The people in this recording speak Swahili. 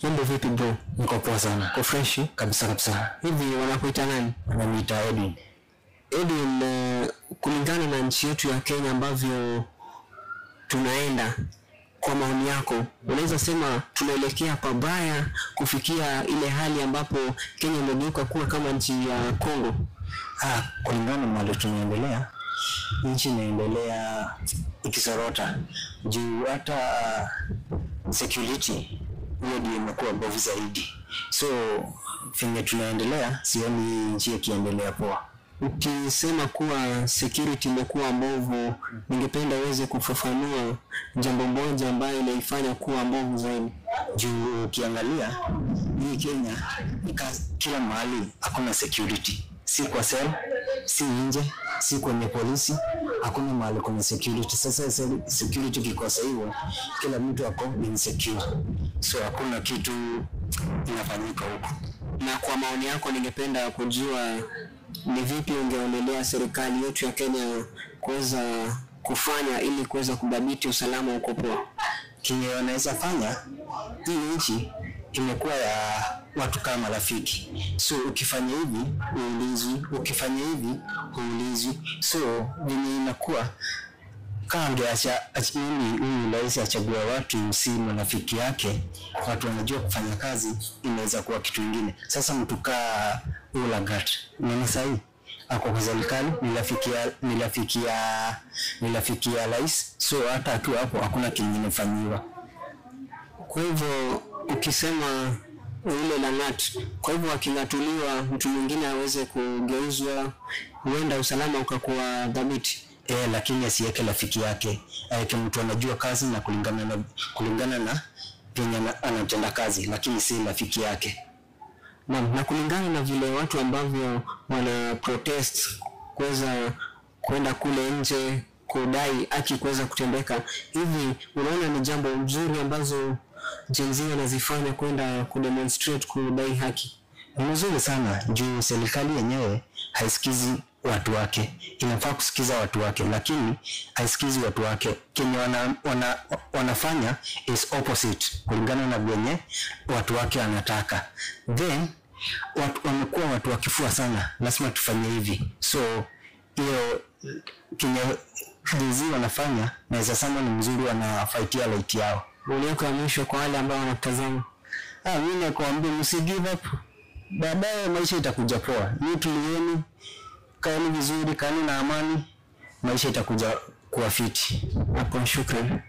Mambo vipi bro? Niko poa sana. Kwa fresh Kabisa. Hivi wanakuita nani? Wananiita Edwin. Edwin, kulingana na nchi yetu ya Kenya ambavyo tunaenda, kwa maoni yako unaweza sema tunaelekea pabaya kufikia ile hali ambapo Kenya imegeuka kuwa kama nchi ya Kongo? Kulingana na mahali tunaendelea, nchi inaendelea ikisorota. Juu hata security hiyo ndio imekuwa bovu zaidi. So finge tunaendelea, sioni nchi ikiendelea poa. Ukisema kuwa security imekuwa mbovu, ningependa uweze kufafanua jambo moja ambayo inaifanya kuwa mbovu zaidi. Juu ukiangalia hii Kenya kila mahali hakuna security. Si kwa cell, si nje, si kwenye polisi, hakuna mahali kuna security. Sasa security kikosa hiyo, kila mtu ako insecure. So hakuna kitu inafanyika huko. Na kwa maoni yako ningependa kujua ni vipi ungeonelea serikali yetu ya Kenya kuweza kufanya ili kuweza kudhibiti usalama huko poa? Kile wanaweza fanya, hii nchi imekuwa ya watu kama rafiki. So ukifanya hivi uulizwi, ukifanya hivi uulizwi. So vile inakuwa kama angeacha huyu rais achague watu si marafiki yake, watu wanajua kufanya kazi, inaweza kuwa kitu kingine. Sasa mtu kaa Ulagat ni sahihi, ako kwa serikali, ni rafiki ya rais. So hata akiwa hapo hakuna kingine fanyiwa. Kwa hivyo ukisema ile Langat, kwa hivyo akingatuliwa mtu mwingine aweze kugeuzwa, huenda usalama ukakuwa dhabiti. Lakini asiweke rafiki yake, aeke mtu anajua kazi na kulingana na penye anatenda kazi, lakini si rafiki yake. Na kulingana na vile watu ambavyo wana protest kuweza kwenda kule nje kudai haki kuweza kutembeka, hivi unaona ni jambo mzuri ambazo Gen Z wanazifanya kwenda kudemonstrate kudai haki? Ni mzuri sana juu serikali yenyewe haisikizi watu wake. Inafaa kusikiza watu wake, lakini haisikizi watu wake. Kenye wanafanya is opposite kulingana na vyenye watu wake wanataka. Then wamekuwa watu wakifua sana, lazima tufanye hivi. So hiyo kenye Gen wanafanya naweza sema ni mzuri, wanafaitia right yao. Ulioko ya mwisho kwa wale ambao wanatazama? Mimi nakwambia msi give up. Baadaye maisha itakuja poa. Ni tulieni, kaeni vizuri, kaeni na amani, maisha itakuja kuwa fiti. Hapo shukrani.